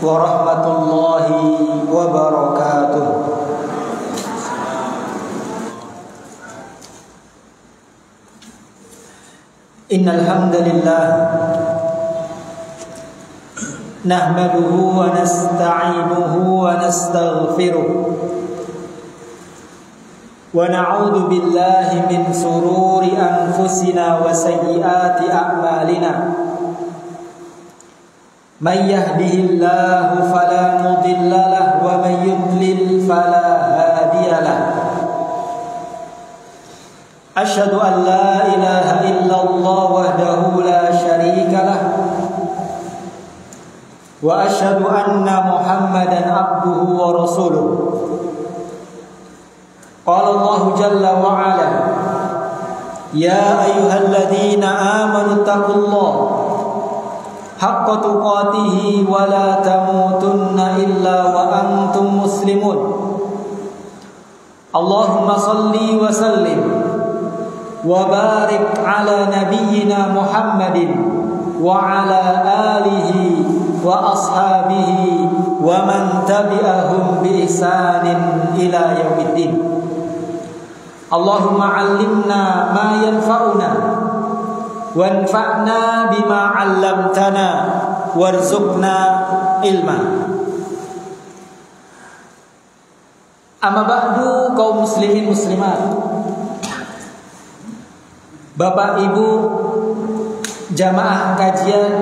warahmatullahi wabarakatuh. Innal hamdalillah nahmaduhu wa nasta'inuhu wa nastaghfiruh wa na'udzu billahi min sururi anfusina wa sayyiati a'malina. Man yahdihillahu fala mudilla lahu wa man yudlil fala hadiya lahu. Asyhadu an la ilaha illallah wahdahu la syarika lahu wa asyhadu anna Muhammadan abduhu wa rasuluh. Qala Allah jalla wa ala, ya ayyuhalladzina amanu taqullaha haqqa tuqatih wa la tamutunna illa wa antum muslimun. Allahumma salli wa sallim wa barik ala nabiyyina Muhammadin wa ala alihi wa ashabihi wa man tabi'ahum bi ihsanin ila yaumiddin. Allahumma 'allimna ma yanfa'una wanfa'na bima 'allamtana warzuqna ilma. Amma ba'du, kaum muslimin muslimat, Bapak Ibu jamaah kajian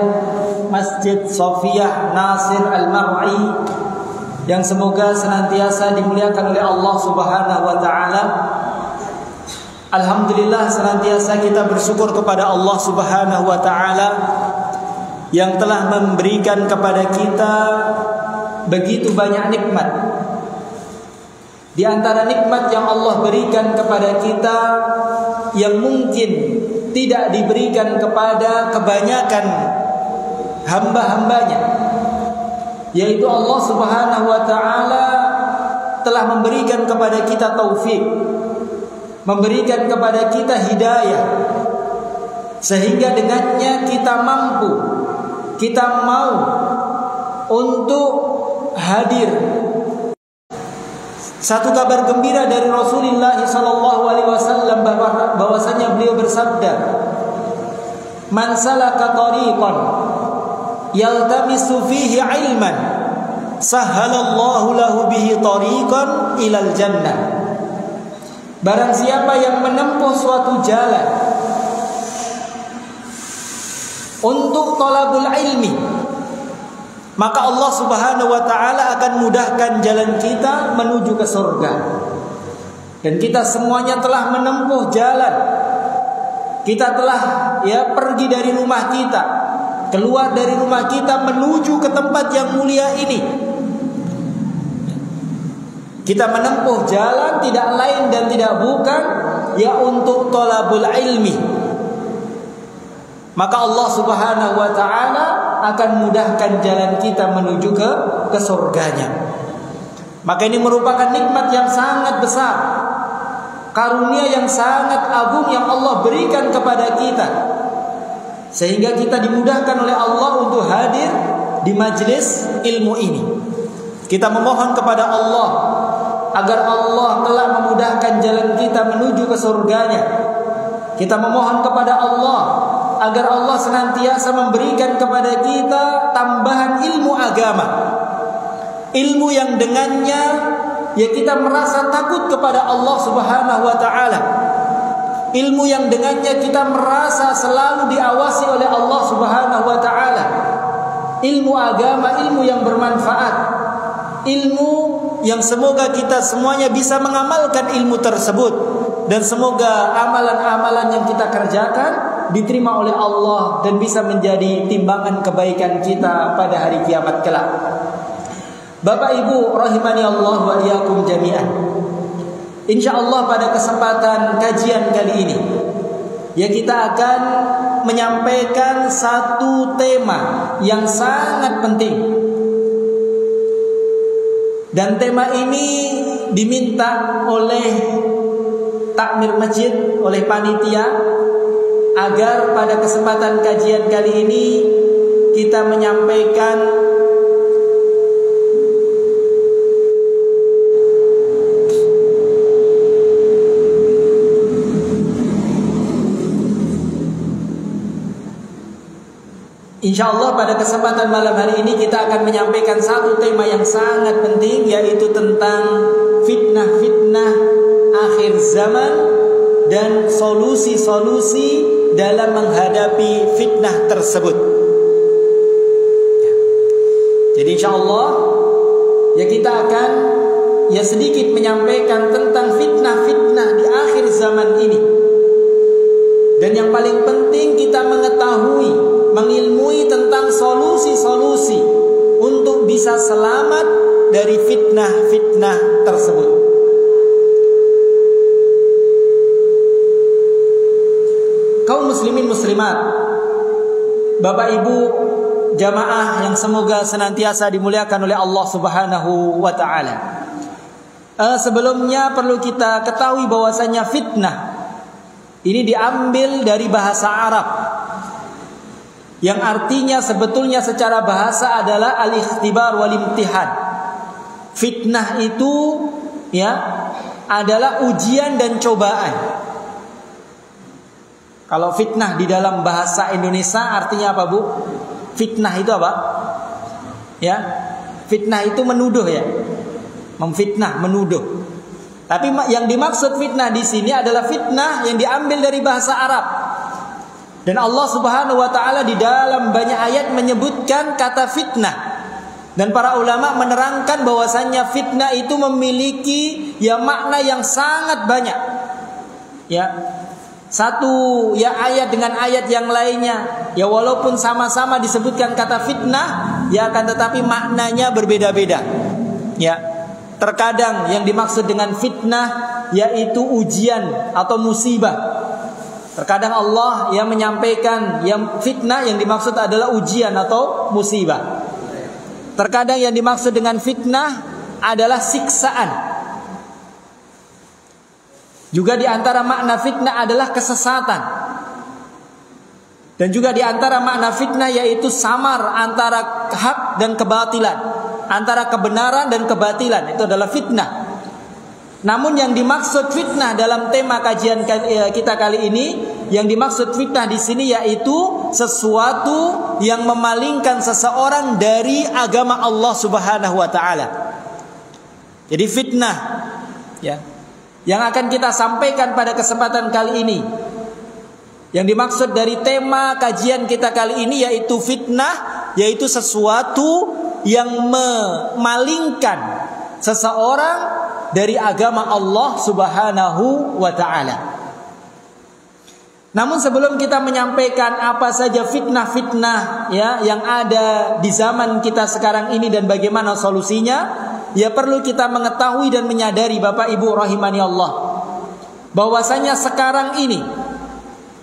Masjid Sofiyah Nasir Al-Mar'i yang semoga senantiasa dimuliakan oleh Allah Subhanahu wa taala. Alhamdulillah, senantiasa kita bersyukur kepada Allah Subhanahu wa taala yang telah memberikan kepada kita begitu banyak nikmat. Di antara nikmat yang Allah berikan kepada kita yang mungkin tidak diberikan kepada kebanyakan hamba-hambanya, yaitu Allah Subhanahu wa taala telah memberikan kepada kita taufik, memberikan kepada kita hidayah, sehingga dengannya kita mampu, kita mau untuk hadir. Satu kabar gembira dari Rasulullah SAW bahwasanya beliau bersabda, man salaka tariqan yaltamisu fihi ilman sahhalallahu lahu bihi tariqan ilal jannah. Barang siapa yang menempuh suatu jalan untuk thalabul ilmi, maka Allah Subhanahu wa taala akan mudahkan jalan kita menuju ke surga. Dan kita semuanya telah menempuh jalan. Kita telah pergi dari rumah kita, keluar dari rumah kita menuju ke tempat yang mulia ini. Kita menempuh jalan tidak lain dan tidak bukan untuk thalabul ilmi. Maka Allah Subhanahu wa taala akan mudahkan jalan kita menuju ke surganya. Maka ini merupakan nikmat yang sangat besar, karunia yang sangat agung yang Allah berikan kepada kita, sehingga kita dimudahkan oleh Allah untuk hadir di majelis ilmu ini. Kita memohon kepada Allah agar Allah telah memudahkan jalan kita menuju ke surganya. Kita memohon kepada Allah agar Allah senantiasa memberikan kepada kita tambahan ilmu agama, ilmu yang dengannya kita merasa takut kepada Allah Subhanahu wa taala, ilmu yang dengannya kita merasa selalu diawasi oleh Allah Subhanahu wa taala, ilmu agama, ilmu yang bermanfaat, ilmu yang semoga kita semuanya bisa mengamalkan ilmu tersebut, dan semoga amalan-amalan yang kita kerjakan diterima oleh Allah dan bisa menjadi timbangan kebaikan kita pada hari kiamat kelak. Bapak Ibu rahimani Allah wa iyyakum jami'an. Insyaallah pada kesempatan kajian kali ini kita akan menyampaikan satu tema yang sangat penting. Dan tema ini diminta oleh takmir masjid, oleh panitia, agar pada kesempatan kajian kali ini kita menyampaikan InsyaAllah pada kesempatan malam hari ini kita akan menyampaikan satu tema yang sangat penting, yaitu tentang fitnah-fitnah akhir zaman dan solusi-solusi dalam menghadapi fitnah tersebut. Jadi InsyaAllah ya kita akan sedikit menyampaikan tentang fitnah-fitnah di akhir zaman ini. Dan yang paling penting kita mengetahui, mengilmui tentang solusi-solusi untuk bisa selamat dari fitnah-fitnah tersebut. Kaum muslimin muslimat, Bapak Ibu jamaah yang semoga senantiasa dimuliakan oleh Allah Subhanahu wa taala. Sebelumnya perlu kita ketahui bahwasanya fitnah ini diambil dari bahasa Arab, yang artinya sebetulnya secara bahasa adalah al-ikhtibar wal imtihan. Fitnah itu adalah ujian dan cobaan. Kalau fitnah di dalam bahasa Indonesia artinya apa, Bu? Fitnah itu apa? Fitnah itu menuduh ya. Memfitnah, menuduh. Tapi yang dimaksud fitnah di sini adalah fitnah yang diambil dari bahasa Arab. Dan Allah Subhanahu wa taala di dalam banyak ayat menyebutkan kata fitnah. Dan para ulama menerangkan bahwasannya fitnah itu memiliki makna yang sangat banyak. Satu ayat dengan ayat yang lainnya, walaupun sama-sama disebutkan kata fitnah, akan tetapi maknanya berbeda-beda. Terkadang yang dimaksud dengan fitnah yaitu ujian atau musibah. Terkadang Allah yang menyampaikan yang fitnah yang dimaksud adalah ujian atau musibah. Terkadang yang dimaksud dengan fitnah adalah siksaan. Juga di antara makna fitnah adalah kesesatan. Dan juga di antara makna fitnah yaitu samar antara hak dan kebatilan, antara kebenaran dan kebatilan, itu adalah fitnah. Namun yang dimaksud fitnah dalam tema kajian kita kali ini, yang dimaksud fitnah di sini yaitu sesuatu yang memalingkan seseorang dari agama Allah Subhanahu wa taala. Jadi fitnah yang akan kita sampaikan pada kesempatan kali ini, yang dimaksud dari tema kajian kita kali ini yaitu fitnah, yaitu sesuatu yang memalingkan seseorang dari agama Allah Subhanahu wa taala. Namun sebelum kita menyampaikan apa saja fitnah-fitnah yang ada di zaman kita sekarang ini dan bagaimana solusinya, perlu kita mengetahui dan menyadari Bapak Ibu rahimani Allah, bahwasanya sekarang ini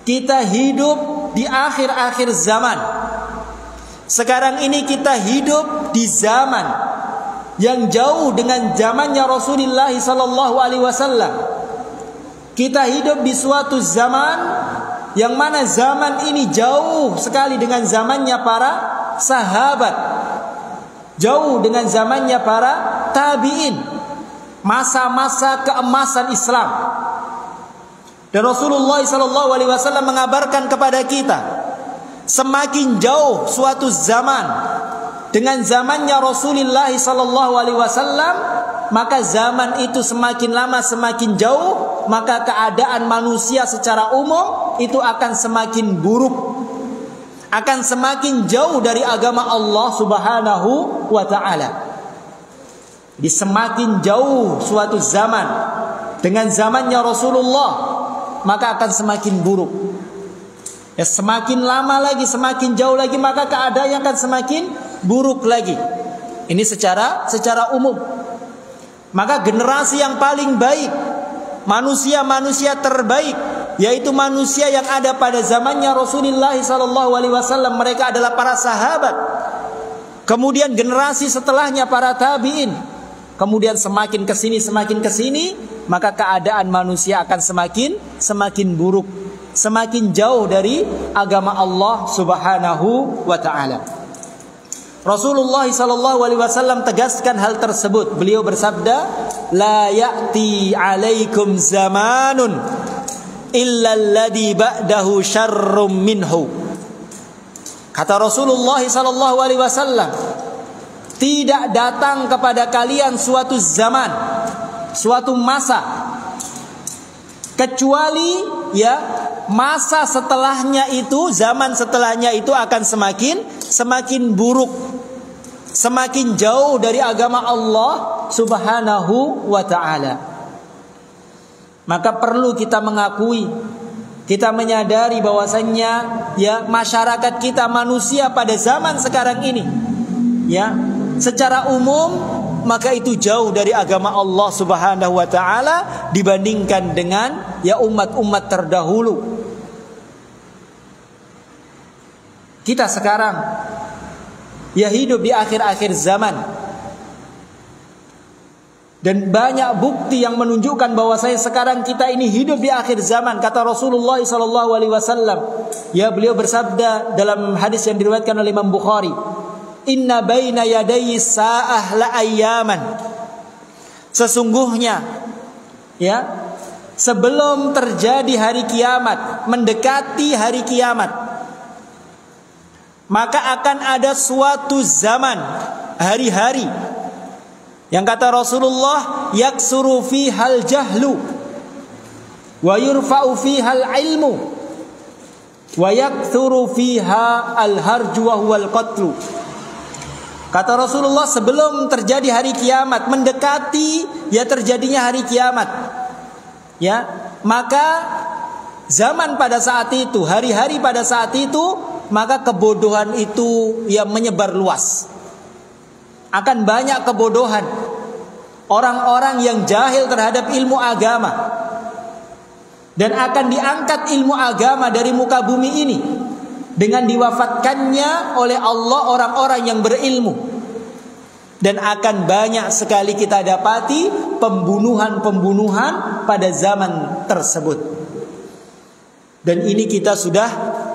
kita hidup di akhir-akhir zaman. Sekarang ini kita hidup di zaman yang jauh dengan zamannya Rasulullah sallallahu alaihi wasallam. Kita hidup di suatu zaman yang mana zaman ini jauh sekali dengan zamannya para sahabat, jauh dengan zamannya para tabi'in, masa-masa keemasan Islam. Dan Rasulullah sallallahu alaihi wasallam mengabarkan kepada kita, semakin jauh suatu zaman dengan zamannya Rasulullah sallallahu alaihi wasallam, maka zaman itu semakin lama semakin jauh, maka keadaan manusia secara umum itu akan semakin buruk, akan semakin jauh dari agama Allah Subhanahu wa taala. Di semakin jauh suatu zaman dengan zamannya Rasulullah, maka akan semakin buruk. Semakin lama lagi, semakin jauh lagi, maka keadaan akan semakin buruk lagi. Ini secara umum. Maka generasi yang paling baik, manusia-manusia terbaik, yaitu manusia yang ada pada zamannya Rasulullah SAW, mereka adalah para sahabat. Kemudian generasi setelahnya para tabi'in. Kemudian semakin kesini, maka keadaan manusia akan semakin buruk, semakin jauh dari agama Allah Subhanahu wa ta'ala. Rasulullah SAW tegaskan hal tersebut. Beliau bersabda, la ya'ti alaikum zamanun illa alladhi ba'dahu syarrum minhu. Kata Rasulullah SAW, tidak datang kepada kalian suatu zaman, suatu masa, kecuali masa setelahnya itu, zaman setelahnya itu akan semakin buruk, semakin jauh dari agama Allah Subhanahu wa ta'ala. Maka perlu kita mengakui, kita menyadari bahwasannya masyarakat kita, manusia pada zaman sekarang ini, secara umum maka itu jauh dari agama Allah Subhanahu wa ta'ala dibandingkan dengan umat-umat terdahulu. Kita sekarang hidup di akhir-akhir zaman, dan banyak bukti yang menunjukkan bahwa sekarang kita ini hidup di akhir zaman. Kata Rasulullah SAW, beliau bersabda dalam hadis yang diriwayatkan oleh Imam Bukhari, inna baina yadayi sa'ah la ayyaman. Sesungguhnya sebelum terjadi hari kiamat, mendekati hari kiamat, maka akan ada suatu zaman, hari-hari yang kata Rasulullah, yaksuru fihal jahlu wa yurfa'u fihal ilmu wa yakthuru fiha al-harju wa huwal qatlu. Kata Rasulullah, sebelum terjadi hari kiamat, mendekati terjadinya hari kiamat, maka zaman pada saat itu, hari-hari pada saat itu, maka kebodohan itu menyebar luas. Akan banyak kebodohan, orang-orang yang jahil terhadap ilmu agama, dan akan diangkat ilmu agama dari muka bumi ini dengan diwafatkannya oleh Allah orang-orang yang berilmu. Dan akan banyak sekali kita dapati pembunuhan-pembunuhan pada zaman tersebut. Dan ini kita sudah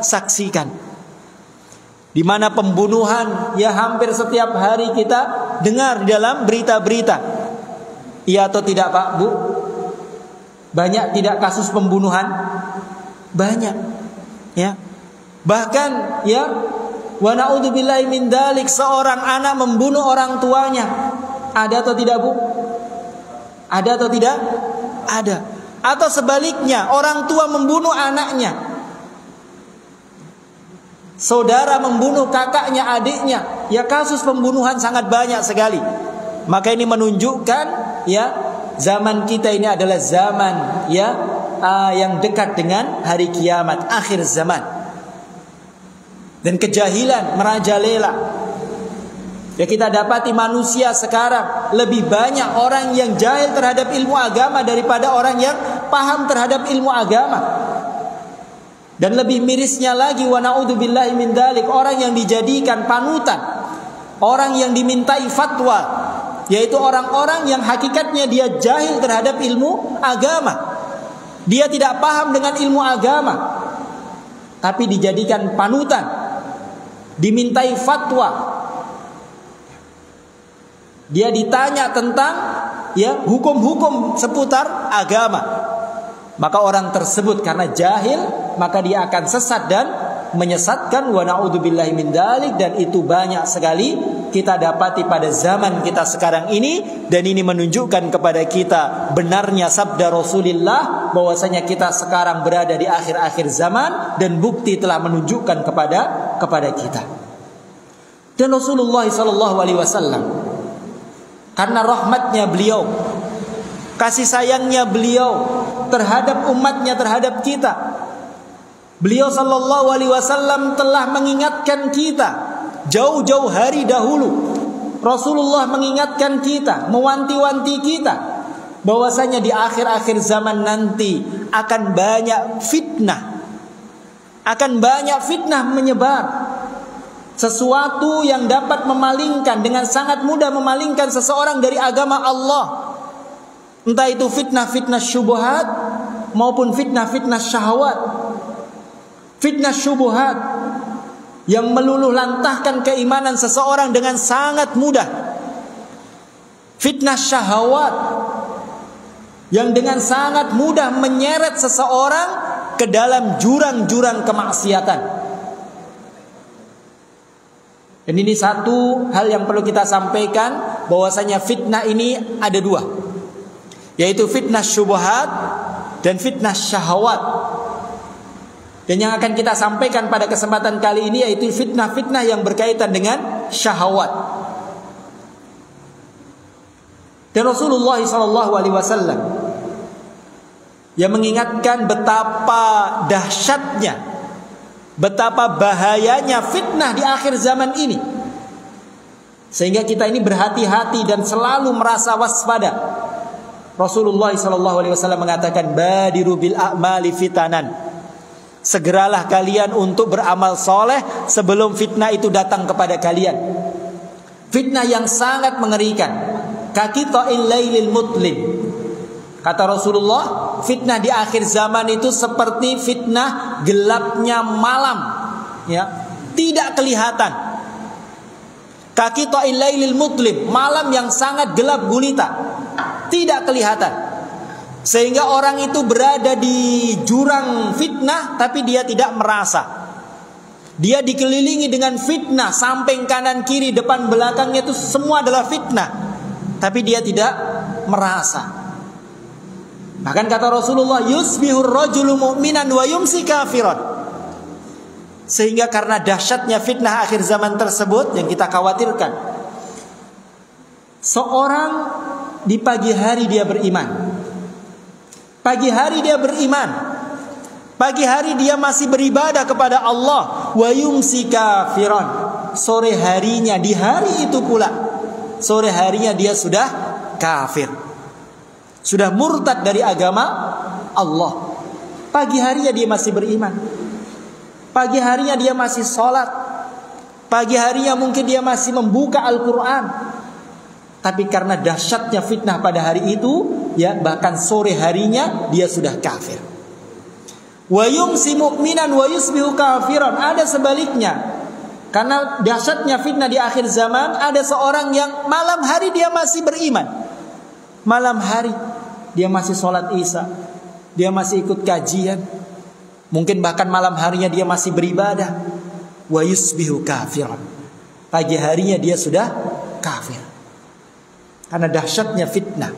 saksikan, di mana pembunuhan hampir setiap hari kita dengar dalam berita-berita. Iya atau tidak Pak, Bu? Banyak tidak kasus pembunuhan? Banyak. Bahkan wa na'udzubillahi min dzalik, seorang anak membunuh orang tuanya. Ada atau tidak, Bu? Ada atau tidak? Ada. Atau sebaliknya, orang tua membunuh anaknya. Saudara membunuh kakaknya, adiknya. Kasus pembunuhan sangat banyak sekali. Maka ini menunjukkan zaman kita ini adalah zaman yang dekat dengan hari kiamat, akhir zaman. Dan kejahilan merajalela. Kita dapati manusia sekarang lebih banyak orang yang jahil terhadap ilmu agama daripada orang yang paham terhadap ilmu agama. Dan lebih mirisnya lagi, wa na'udzubillahi min dzalik, orang yang dijadikan panutan, orang yang dimintai fatwa, yaitu orang-orang yang hakikatnya dia jahil terhadap ilmu agama. Dia tidak paham dengan ilmu agama, tapi dijadikan panutan, dimintai fatwa. Dia ditanya tentang hukum-hukum seputar agama. Maka orang tersebut karena jahil, maka dia akan sesat dan menyesatkan, wa na'udzubillahi min dzalik. Dan itu banyak sekali kita dapati pada zaman kita sekarang ini. Dan ini menunjukkan kepada kita benarnya sabda Rasulullah bahwasanya kita sekarang berada di akhir-akhir zaman, dan bukti telah menunjukkan kepada kita. Dan Rasulullah SAW, karena rahmatnya beliau, kasih sayangnya beliau terhadap umatnya, terhadap kita, beliau SAW telah mengingatkan kita jauh-jauh hari dahulu. Rasulullah mengingatkan kita, mewanti-wanti kita bahwasanya di akhir-akhir zaman nanti akan banyak fitnah, akan banyak fitnah menyebar. Sesuatu yang dapat memalingkan, dengan sangat mudah memalingkan seseorang dari agama Allah. Entah itu fitnah-fitnah syubhat maupun fitnah-fitnah syahwat. Fitnah syubhat, yang meluluh lantahkan keimanan seseorang dengan sangat mudah. Fitnah syahwat yang dengan sangat mudah menyeret seseorang ke dalam jurang-jurang kemaksiatan. Dan ini satu hal yang perlu kita sampaikan, bahwasanya fitnah ini ada dua, yaitu fitnah syubhat dan fitnah syahwat. Dan yang akan kita sampaikan pada kesempatan kali ini yaitu fitnah-fitnah yang berkaitan dengan syahwat. Dan Rasulullah SAW yang mengingatkan betapa dahsyatnya, betapa bahayanya fitnah di akhir zaman ini, sehingga kita ini berhati-hati dan selalu merasa waspada. Rasulullah SAW mengatakan, badiru bil a'mali fitanan. Segeralah kalian untuk beramal soleh sebelum fitnah itu datang kepada kalian. Fitnah yang sangat mengerikan. Kaqita'il lailil mutlim. Kata Rasulullah, fitnah di akhir zaman itu seperti fitnah gelapnya malam, ya, tidak kelihatan. Kaqita'il lailil mutlim, malam yang sangat gelap gulita, tidak kelihatan. Sehingga orang itu berada di jurang fitnah, tapi dia tidak merasa. Dia dikelilingi dengan fitnah, samping kanan kiri depan belakangnya itu semua adalah fitnah, tapi dia tidak merasa. Bahkan kata Rasulullah, yusbihur rajulu mu'minan wa yumsi kafiran. Sehingga karena dahsyatnya fitnah akhir zaman tersebut yang kita khawatirkan, seorang di pagi hari dia beriman, pagi hari dia beriman, pagi hari dia masih beribadah kepada Allah, wa yumsi kafiran. Sore harinya, di hari itu pula, sore harinya dia sudah kafir, sudah murtad dari agama Allah. Pagi harinya dia masih beriman, pagi harinya dia masih sholat, pagi harinya mungkin dia masih membuka Al-Quran, tapi karena dahsyatnya fitnah pada hari itu, ya, bahkan sore harinya dia sudah kafir. Wa yumsi mu'minan wa yusbihu kafiran. Ada sebaliknya. Karena dahsyatnya fitnah di akhir zaman, ada seorang yang malam hari dia masih beriman, malam hari dia masih sholat isya, dia masih ikut kajian, mungkin bahkan malam harinya dia masih beribadah. Wa yusbihu kafiran. Pagi harinya dia sudah kafir. Karena dahsyatnya fitnah,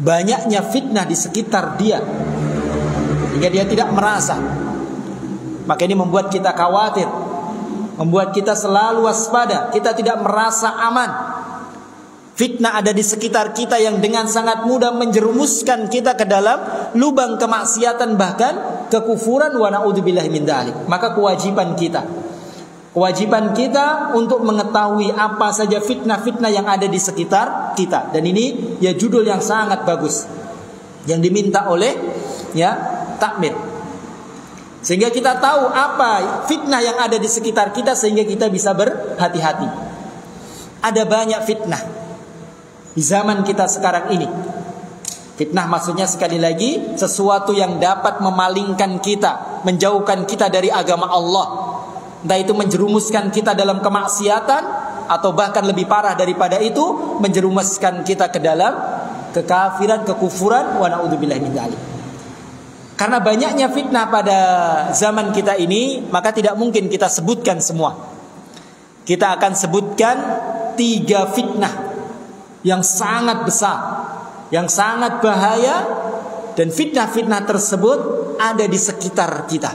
banyaknya fitnah di sekitar dia, hingga dia tidak merasa. Maka ini membuat kita khawatir, membuat kita selalu waspada. Kita tidak merasa aman. Fitnah ada di sekitar kita yang dengan sangat mudah menjerumuskan kita ke dalam lubang kemaksiatan, bahkan kekufuran, wa na'udzubillahi min dzalik. Maka kewajiban kita untuk mengetahui apa saja fitnah-fitnah yang ada di sekitar kita. Dan ini ya judul yang sangat bagus yang diminta oleh takmir, sehingga kita tahu apa fitnah yang ada di sekitar kita, sehingga kita bisa berhati-hati. Ada banyak fitnah di zaman kita sekarang ini. Fitnah maksudnya sekali lagi sesuatu yang dapat memalingkan kita, menjauhkan kita dari agama Allah. Entah itu menjerumuskan kita dalam kemaksiatan, atau bahkan lebih parah daripada itu, menjerumuskan kita ke dalam kekafiran, kekufuran, wa na'udzubillahi min dzalik. Karena banyaknya fitnah pada zaman kita ini, maka tidak mungkin kita sebutkan semua. Kita akan sebutkan 3 fitnah yang sangat besar, yang sangat bahaya, dan fitnah-fitnah tersebut ada di sekitar kita.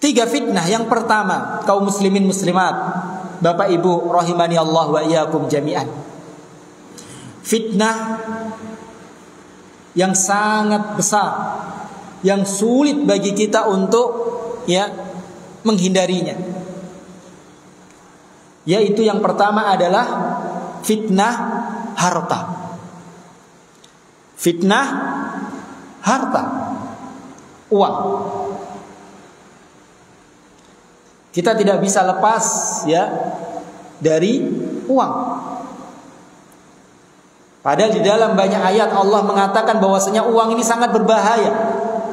3 fitnah. Yang pertama, kaum muslimin muslimat, Bapak Ibu rahimani Allah wa iyyakum jami'an. Fitnah yang sangat besar, yang sulit bagi kita untuk menghindarinya. Yaitu yang pertama adalah fitnah harta. Fitnah harta, uang. Kita tidak bisa lepas dari uang. Padahal di dalam banyak ayat Allah mengatakan bahwasanya uang ini sangat berbahaya.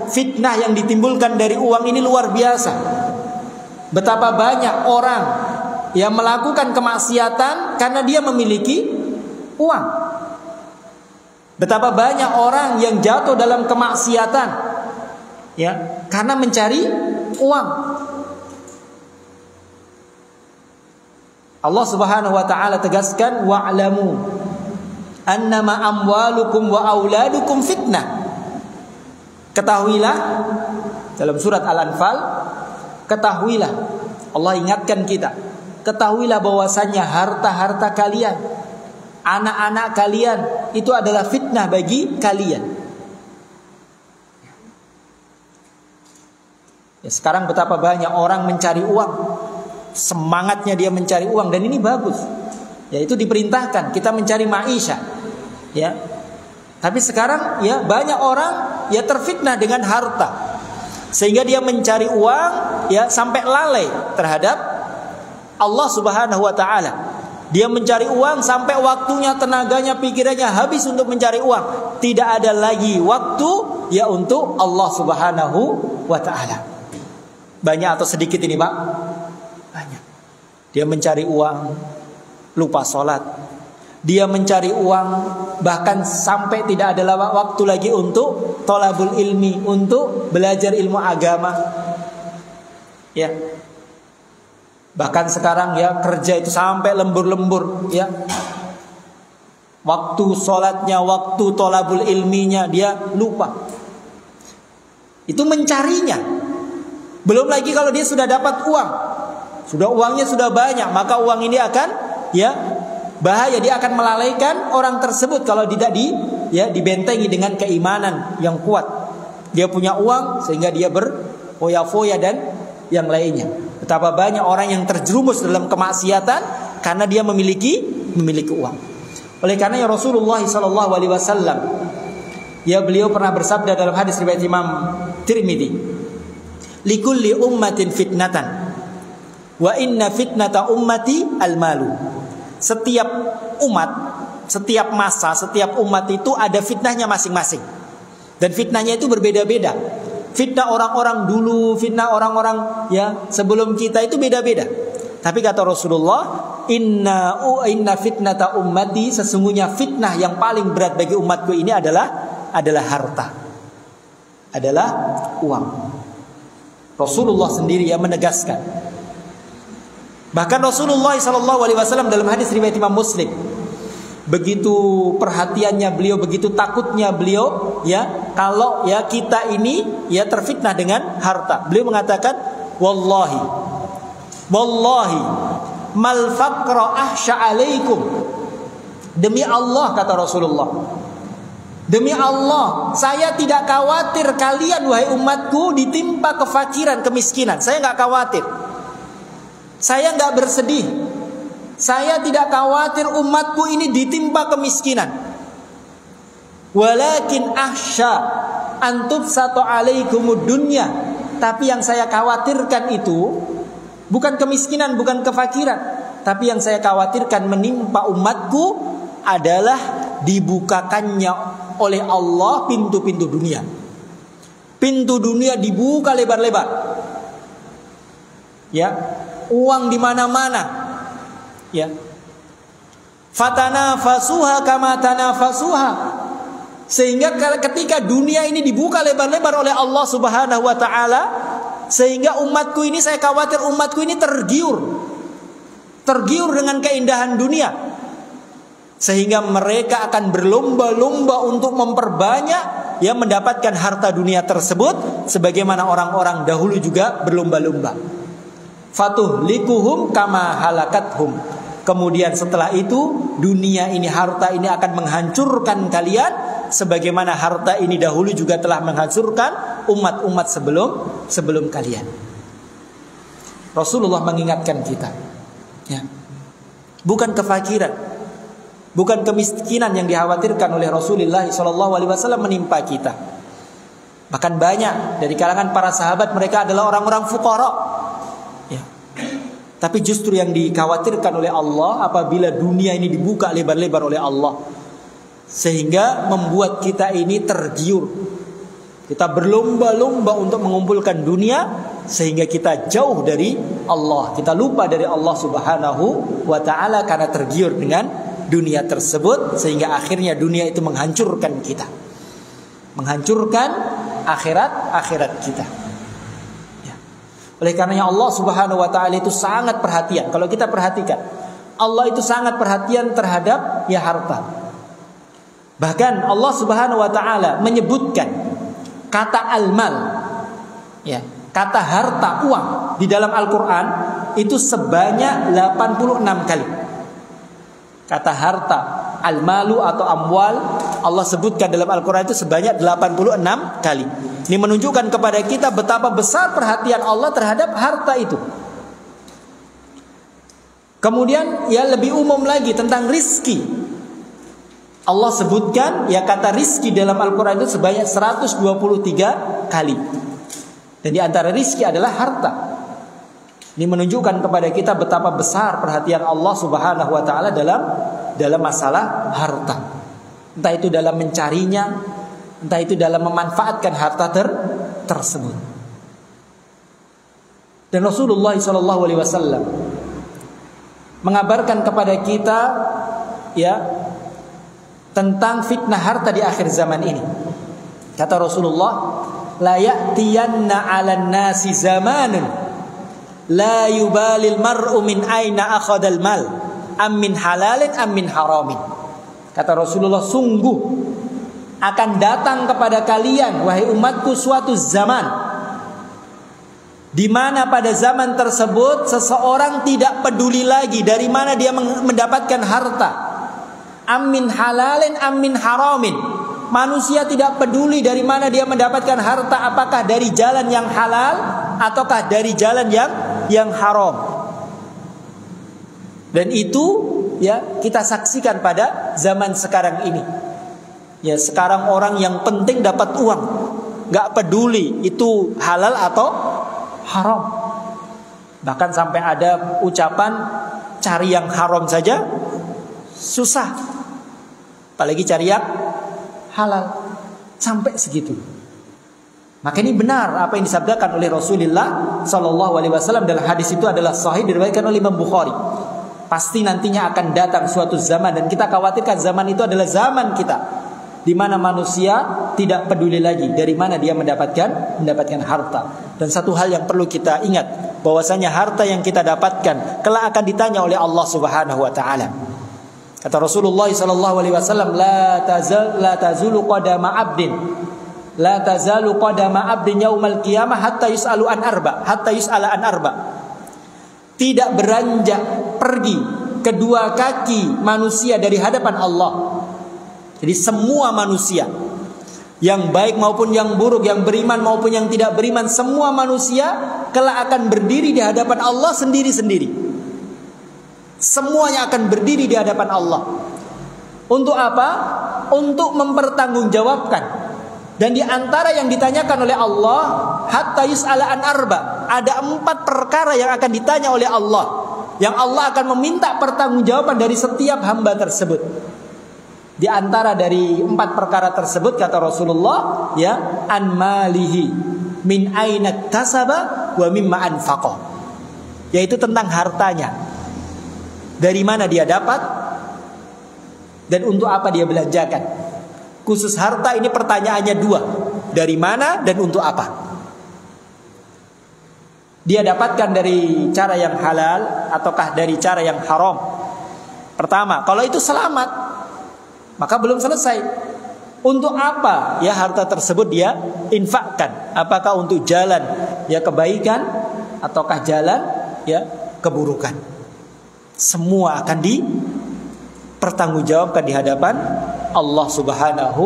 fitnah yang ditimbulkan dari uang ini luar biasa. Betapa banyak orang yang melakukan kemaksiatan karena dia memiliki uang. Betapa banyak orang yang jatuh dalam kemaksiatan ya karena mencari uang. Allah Subhanahu wa taala tegaskan wa'lamu annama amwalukum wa auladukum fitnah. Ketahuilah dalam surat Al-Anfal, ketahuilah, Allah ingatkan kita, ketahuilah bahwasannya harta-harta kalian, anak-anak kalian itu adalah fitnah bagi kalian. Ya, sekarang betapa banyak orang mencari uang, semangatnya dia mencari uang, dan ini bagus. Ya, itu diperintahkan kita mencari maisha. Ya. Tapi sekarang ya banyak orang ya terfitnah dengan harta, sehingga dia mencari uang ya sampai lalai terhadap Allah Subhanahu wa taala. Dia mencari uang sampai waktunya, tenaganya, pikirannya habis untuk mencari uang. Tidak ada lagi waktu ya untuk Allah Subhanahu wa taala. Banyak atau sedikit ini, Pak? Banyak. Dia mencari uang, lupa sholat. Dia mencari uang, bahkan sampai tidak ada waktu lagi untuk thalabul ilmi, untuk belajar ilmu agama. Ya. Bahkan sekarang ya kerja itu sampai lembur-lembur, ya. Waktu sholatnya, waktu thalabul ilminya dia lupa. Itu mencarinya. Belum lagi kalau dia sudah dapat uang, uangnya sudah banyak, maka uang ini akan ya bahaya, dia akan melalaikan orang tersebut kalau tidak dibentengi dengan keimanan yang kuat. Dia punya uang sehingga dia berfoya-foya dan yang lainnya. Betapa banyak orang yang terjerumus dalam kemaksiatan karena dia memiliki uang. Oleh karena ya Rasulullah SAW ya beliau pernah bersabda dalam hadis riwayat Imam Tirmidzi, likulli ummatin fitnatan wa inna fitnata ummati al-malu. Setiap umat, setiap masa, setiap umat itu ada fitnahnya masing-masing. Dan fitnahnya itu berbeda-beda. Fitnah orang-orang dulu, fitnah orang-orang ya sebelum kita itu beda-beda. Tapi kata Rasulullah, inna fitnata ummati, sesungguhnya fitnah yang paling berat bagi umatku ini adalah harta. Adalah uang. Rasulullah sendiri yang menegaskan. Bahkan Rasulullah SAW dalam hadis riwayat Imam Muslim, begitu perhatiannya beliau, begitu takutnya beliau ya kalau ya kita ini ya terfitnah dengan harta. Beliau mengatakan, wallahi mal faqra ahsya alaikum. Demi Allah, kata Rasulullah, demi Allah, saya tidak khawatir kalian wahai umatku ditimpa kefakiran, kemiskinan. Saya nggak khawatir. Saya nggak bersedih. Saya tidak khawatir umatku ini ditimpa kemiskinan. Walakin ahsya antubsatu alaikumud dunya. Tapi yang saya khawatirkan itu bukan kemiskinan, bukan kefakiran. Tapi yang saya khawatirkan menimpa umatku adalah dibukakannya oleh Allah pintu-pintu dunia. Pintu dunia dibuka lebar-lebar. Ya. Uang di mana-mana, ya. Fatanafasuha kama tanafasuha. Sehingga ketika dunia ini dibuka lebar-lebar oleh Allah Subhanahu wa taala, sehingga umatku ini, saya khawatir umatku ini tergiur dengan keindahan dunia, sehingga mereka akan berlomba-lomba untuk memperbanyak ya mendapatkan harta dunia tersebut, sebagaimana orang-orang dahulu juga berlomba-lomba. Fatuhlikuhum kama halakathum. Kemudian setelah itu dunia ini, harta ini akan menghancurkan kalian sebagaimana harta ini dahulu juga telah menghancurkan umat-umat sebelum kalian. Rasulullah mengingatkan kita, ya. Bukan kefakiran, bukan kemiskinan yang dikhawatirkan oleh Rasulullah SAW menimpa kita. Bahkan banyak dari kalangan para sahabat, mereka adalah orang-orang fuqara. Tapi justru yang dikhawatirkan oleh Allah apabila dunia ini dibuka lebar-lebar oleh Allah, sehingga membuat kita ini tergiur, Kita berlomba-lomba untuk mengumpulkan dunia sehingga kita jauh dari Allah. Kita lupa dari Allah Subhanahu wa ta'ala karena tergiur dengan dunia tersebut, sehingga akhirnya dunia itu menghancurkan kita, menghancurkan akhirat kita. Ya. Oleh karenanya Allah Subhanahu wa ta'ala itu sangat perhatian. Kalau kita perhatikan, Allah itu sangat perhatian terhadap harta. Bahkan Allah Subhanahu wa ta'ala menyebutkan kata al-mal, ya, kata harta, uang di dalam Al-Quran itu sebanyak 86 kali. Kata harta, al-malu atau amwal, Allah sebutkan dalam Al-Quran itu sebanyak 86 kali. Ini menunjukkan kepada kita betapa besar perhatian Allah terhadap harta itu. Kemudian lebih umum lagi tentang rizki. Allah sebutkan kata rizki dalam Al-Quran itu sebanyak 123 kali. Dan di antara rizki adalah harta. Ini menunjukkan kepada kita betapa besar perhatian Allah Subhanahu wa ta'ala dalam masalah harta. Entah itu dalam mencarinya, entah itu dalam memanfaatkan harta tersebut. Dan Rasulullah SAW mengabarkan kepada kita tentang fitnah harta di akhir zaman ini. Kata Rasulullah, la ya'tiyanna 'alan nasi zamanun la yubalil mar'u min aina akhadal mal am min halalin am min haramin. Kata Rasulullah, sungguh akan datang kepada kalian wahai umatku suatu zaman di mana pada zaman tersebut seseorang tidak peduli lagi dari mana dia mendapatkan harta. Amin halalin amin haramin. Manusia tidak peduli dari mana dia mendapatkan harta, apakah dari jalan yang halal ataukah dari jalan yang haram. Dan itu kita saksikan pada zaman sekarang ini. Sekarang orang yang penting dapat uang, gak peduli itu halal atau haram. Bahkan sampai ada ucapan cari yang haram saja susah, apalagi cari yang halal, sampai segitu. Maka ini benar apa yang disabdakan oleh Rasulullah SAW dalam hadis itu adalah sahih, diriwayatkan oleh Imam Bukhari. Pasti nantinya akan datang suatu zaman, dan kita khawatirkan zaman itu adalah zaman kita, di mana manusia tidak peduli lagi dari mana dia mendapatkan harta. Dan satu hal yang perlu kita ingat, bahwasanya harta yang kita dapatkan kelak akan ditanya oleh Allah Subhanahu wa ta'ala. Kata Rasulullah SAW, la tazalu qadama abdin yaumal qiyamah hatta yus'ala an arba. Tidak beranjak pergi kedua kaki manusia dari hadapan Allah. Jadi semua manusia, yang baik maupun yang buruk, yang beriman maupun yang tidak beriman, semua manusia kelak akan berdiri di hadapan Allah sendiri-sendiri. Semuanya akan berdiri di hadapan Allah. Untuk apa? Untuk mempertanggungjawabkan. Dan di antara yang ditanyakan oleh Allah, hatta yus'ala an arba, ada 4 perkara yang akan ditanya oleh Allah, yang Allah akan meminta pertanggungjawaban dari setiap hamba tersebut. Di antara dari 4 perkara tersebut, kata Rasulullah, an malihi min aina tasaba wa mimma anfaqa, yaitu tentang hartanya. Dari mana dia dapat dan untuk apa dia belanjakan. Khusus harta ini pertanyaannya 2. Dari mana dan untuk apa? Dia dapatkan dari cara yang halal ataukah dari cara yang haram? Pertama, kalau itu selamat, maka belum selesai. Untuk apa harta tersebut dia infakkan? Apakah untuk jalan kebaikan ataukah jalan keburukan? Semua akan dipertanggungjawabkan di hadapan Allah Subhanahu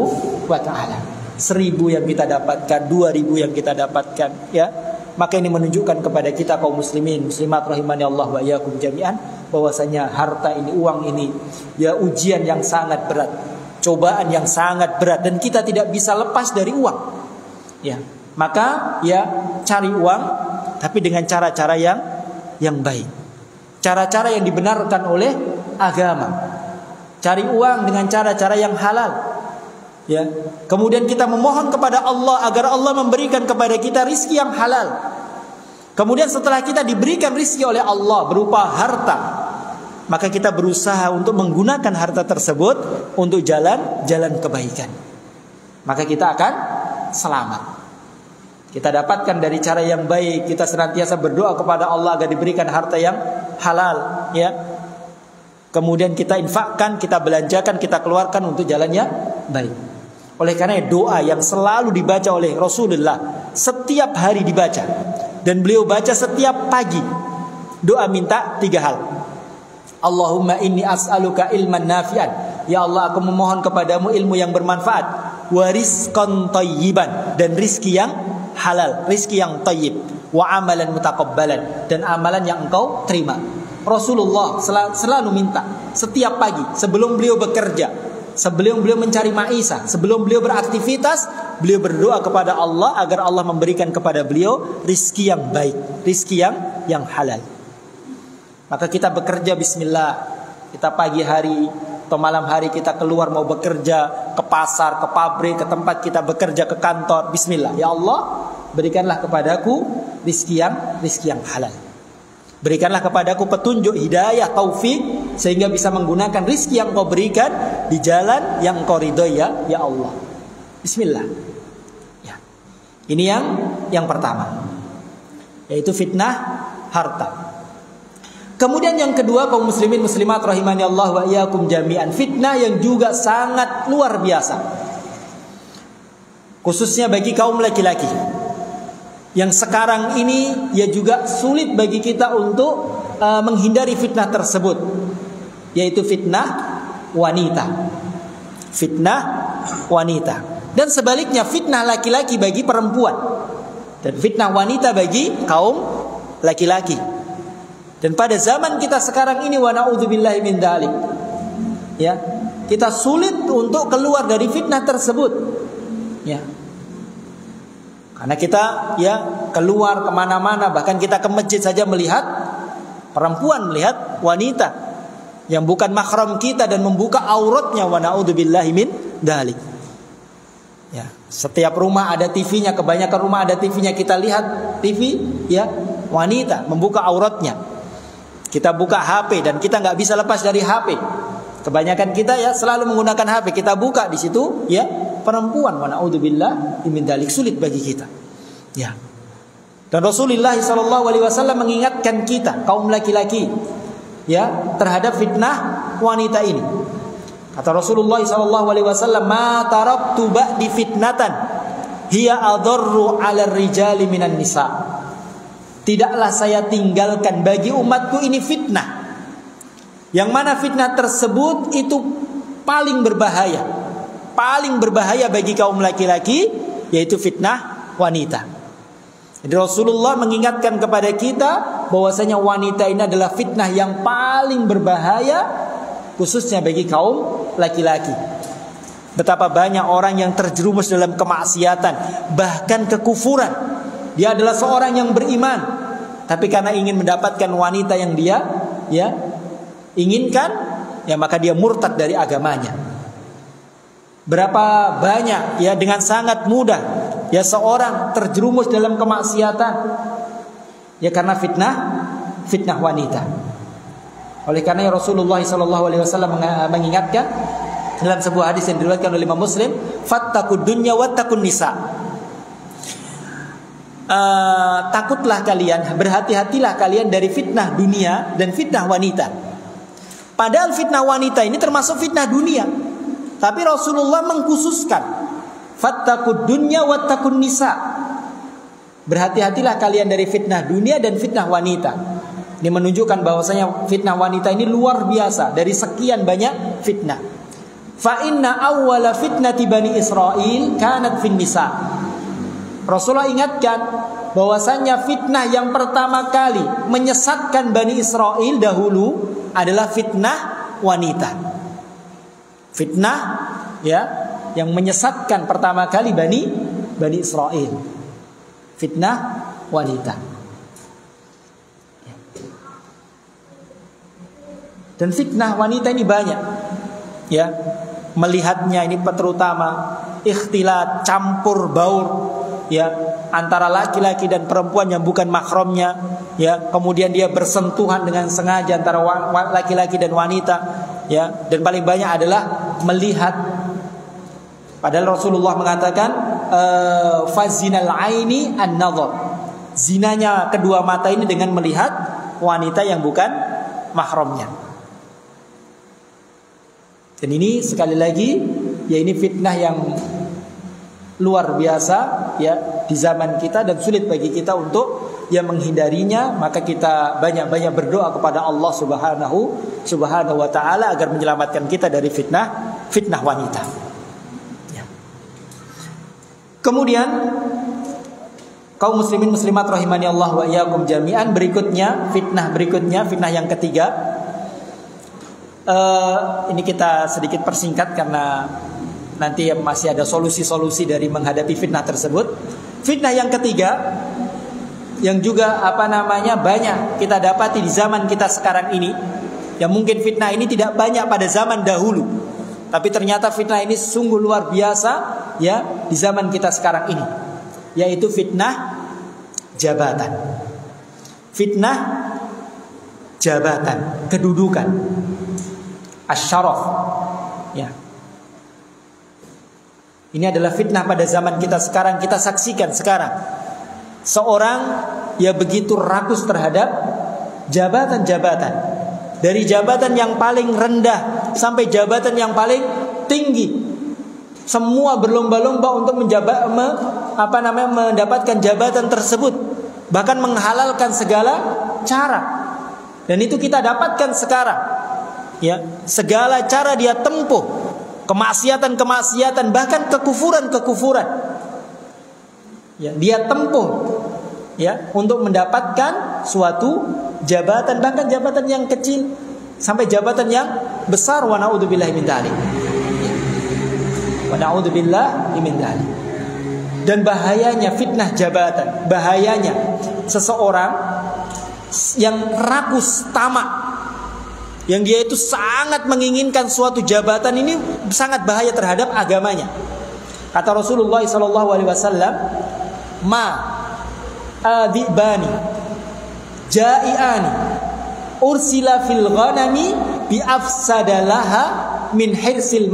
wa ta'ala. 1.000 yang kita dapatkan, 2.000 yang kita dapatkan, maka ini menunjukkan kepada kita kaum muslimin muslimat rahimani Allah wa iyyakum jami'an, bahwasanya harta ini, uang ini ujian yang sangat berat, cobaan yang sangat berat, dan kita tidak bisa lepas dari uang. Maka cari uang tapi dengan cara-cara yang baik. Cara-cara yang dibenarkan oleh agama. Cari uang dengan cara-cara yang halal. Ya. Kemudian kita memohon kepada Allah agar Allah memberikan kepada kita rizki yang halal. Kemudian setelah kita diberikan rizki oleh Allah berupa harta, maka kita berusaha untuk menggunakan harta tersebut untuk jalan kebaikan. Maka kita akan selamat. Kita dapatkan dari cara yang baik. Kita senantiasa berdoa kepada Allah agar diberikan harta yang halal, ya. Kemudian kita infakkan, kita belanjakan, kita keluarkan untuk jalannya baik. Oleh karena doa yang selalu dibaca oleh Rasulullah, setiap hari dibaca, dan beliau baca setiap pagi. Doa minta 3 hal. Allahumma inni as'aluka ilman nafi'an. Ya Allah, aku memohon kepadamu ilmu yang bermanfaat. Wa rizqan thayyiban, dan rizki yang halal, rizki yang thayyib. Wa amalan mutaqabbalan, dan amalan yang engkau terima. Rasulullah selalu minta setiap pagi sebelum beliau bekerja, sebelum beliau mencari maisha, sebelum beliau beraktivitas, beliau berdoa kepada Allah agar Allah memberikan kepada beliau rizki yang baik, rizki yang halal. Maka kita bekerja bismillah. Kita pagi hari atau malam hari kita keluar mau bekerja, ke pasar, ke pabrik, ke tempat kita bekerja, ke kantor, bismillah. Ya Allah, berikanlah kepadaku rizki yang halal. Berikanlah kepadaku petunjuk, hidayah, taufik, sehingga bisa menggunakan rizki yang kau berikan di jalan yang kau ridhoi, ya Allah. Bismillah. Ya. Ini yang pertama, yaitu fitnah harta. Kemudian yang kedua, kaum muslimin muslimat rahimani Allah wa iyyakum jami'an, fitnah yang juga sangat luar biasa, khususnya bagi kaum laki-laki, yang sekarang ini ya juga sulit bagi kita untuk menghindari fitnah tersebut, yaitu fitnah wanita. Fitnah wanita. Dan sebaliknya, fitnah laki-laki bagi perempuan, dan fitnah wanita bagi kaum laki-laki. Dan pada zaman kita sekarang ini, wa na'udzubillahi min dzalik, ya, kita sulit untuk keluar dari fitnah tersebut, ya. Karena kita ya keluar kemana-mana, bahkan kita ke masjid saja melihat perempuan, melihat wanita yang bukan mahram kita dan membuka auratnya, wa na'udzubillahi min dzalik. Ya, setiap rumah ada TV-nya, kebanyakan rumah ada TV-nya, kita lihat TV, ya, wanita membuka auratnya. Kita buka HP dan kita nggak bisa lepas dari HP. Kebanyakan kita ya selalu menggunakan HP, kita buka di situ, ya, perempuan, wa na'udzubillah min dzalik, sulit bagi kita. Ya. Dan Rasulullah SAW mengingatkan kita kaum laki-laki, ya, terhadap fitnah wanita ini. Kata Rasulullah SAW, "Ma taraktu ba'di fitnatan hiya adarru 'ala rijali minan nisa." Tidaklah saya tinggalkan bagi umatku ini fitnah, yang mana fitnah tersebut itu paling berbahaya, paling berbahaya bagi kaum laki-laki, yaitu fitnah wanita. Jadi Rasulullah mengingatkan kepada kita bahwasanya wanita ini adalah fitnah yang paling berbahaya, khususnya bagi kaum laki-laki. Betapa banyak orang yang terjerumus dalam kemaksiatan, bahkan kekufuran. Dia adalah seorang yang beriman, tapi karena ingin mendapatkan wanita yang dia ya inginkan, ya maka dia murtad dari agamanya. Berapa banyak ya dengan sangat mudah ya seorang terjerumus dalam kemaksiatan, ya karena fitnah wanita. Oleh karena Rasulullah SAW mengingatkan dalam sebuah hadis yang diriwayatkan oleh Imam Muslim, fattaqud dunya wattaqun nisa. Takutlah kalian, berhati-hatilah kalian dari fitnah dunia dan fitnah wanita. Padahal fitnah wanita ini termasuk fitnah dunia, tapi Rasulullah mengkhususkan fattaqud dunya wattaqun nisa. Berhati-hatilah kalian dari fitnah dunia dan fitnah wanita. Ini menunjukkan bahwasanya fitnah wanita ini luar biasa dari sekian banyak fitnah. Fa inna awwala fitnati bani Israil kanat fin nisa. Rasulullah ingatkan bahwasanya fitnah yang pertama kali menyesatkan Bani Israel dahulu adalah fitnah wanita. Fitnah ya yang menyesatkan pertama kali Bani Israel. Fitnah wanita. Dan fitnah wanita ini banyak. Ya, melihatnya ini terutama ikhtilat, campur baur, ya, antara laki-laki dan perempuan yang bukan mahramnya, ya. Kemudian dia bersentuhan dengan sengaja antara laki-laki dan wanita, ya. Dan paling banyak adalah melihat. Padahal Rasulullah mengatakan fazinal aini an-nadhar. Zinanya kedua mata ini dengan melihat wanita yang bukan mahramnya. Dan ini sekali lagi, ya, ini fitnah yang luar biasa, ya, di zaman kita, dan sulit bagi kita untuk menghindarinya. Maka kita banyak-banyak berdoa kepada Allah Subhanahu wa taala agar menyelamatkan kita dari fitnah wanita. Ya. Kemudian kaum muslimin muslimat rahimani Allah wa iyyakum jami'an, fitnah yang ketiga. Ini kita sedikit persingkat karena nanti masih ada solusi-solusi dari menghadapi fitnah tersebut. Fitnah yang ketiga yang juga banyak kita dapati di zaman kita sekarang ini. Ya, mungkin fitnah ini tidak banyak pada zaman dahulu, tapi ternyata fitnah ini sungguh luar biasa, ya, di zaman kita sekarang ini, yaitu fitnah jabatan. Fitnah jabatan, kedudukan, asyaraf, ya. Ini adalah fitnah pada zaman kita sekarang. Kita saksikan sekarang seorang begitu rakus terhadap jabatan-jabatan, dari jabatan yang paling rendah sampai jabatan yang paling tinggi. Semua berlomba-lomba untuk mendapatkan jabatan tersebut, bahkan menghalalkan segala cara. Dan itu kita dapatkan sekarang, ya, segala cara dia tempuh, kemaksiatan-kemaksiatan, bahkan kekufuran-kekufuran, ya, dia tempuh, ya, untuk mendapatkan suatu jabatan, bahkan jabatan yang kecil sampai jabatan yang besar. Wa na'udzubillahi min dzalik. Wa na'udzubillahi min dzalik. Dan bahayanya fitnah jabatan, bahayanya seseorang yang rakus, tamak, yang dia itu sangat menginginkan suatu jabatan, ini sangat bahaya terhadap agamanya. Kata Rasulullah SAW, ma adibani jai'ani ursila fil ghanami bi afsadalaha min hirsil